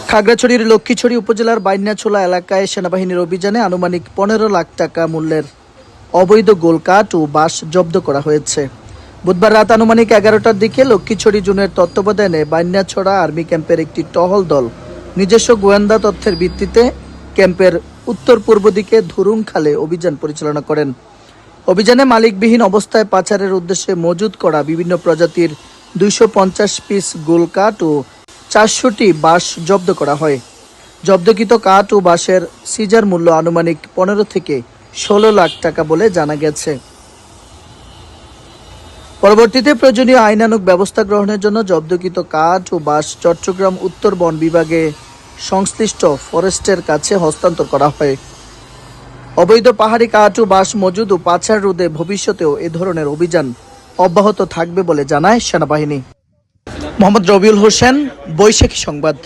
খাগড়াছড়ির লক্ষ্মীছড়ি উপজেলার বাইন্যাছোলা এলাকায় সেনাবাহিনীর অভিযানে আনুমানিক 15 লাখ টাকা মূল্যের অবৈধ গোলকাঠ ও বাঁশ জব্দ করা হয়েছে। বুধবার রাত আনুমানিক 11টার দিকে লক্ষ্মীছড়ি জোনের তত্ত্বাবধানে বাইন্যাছড়া আর্মি ক্যাম্পের একটি টহল দল নিজস্ব গোয়েন্দা তথ্যের ভিত্তিতে ক্যাম্পের উত্তর পূর্ব দিকে ধুরুং খালে অভিযান পরিচালনা করেন। অভিযানে মালিকবিহীন অবস্থায় পাচারের উদ্দেশ্যে মজুত করা বিভিন্ন প্রজাতির 250 পিস গোলকাঠ ও 400টি বাঁশ জব্দ করা হয়। জব্দকৃত কাঠ ও বাঁশের সিজার মূল্য আনুমানিক 15 থেকে 16 লাখ টাকা বলে জানা গেছে। পরবর্তীতে প্রয়োজনীয় আইনানুগ ব্যবস্থা গ্রহণের জন্য জব্দকৃত কাঠ ও বাঁশ চট্টগ্রাম উত্তর বন বিভাগে সংশ্লিষ্ট ফরেস্টের কাছে হস্তান্তর করা হয়। অবৈধ পাহাড়ি কাঠ ও বাঁশ মজুদ ও পাচার রোধে ভবিষ্যতেও এ ধরনের অভিযান অব্যাহত থাকবে বলে জানায় সেনাবাহিনী। মোহাম্মদ রবিউল হোসেন, বৈশাখী সংবাদ।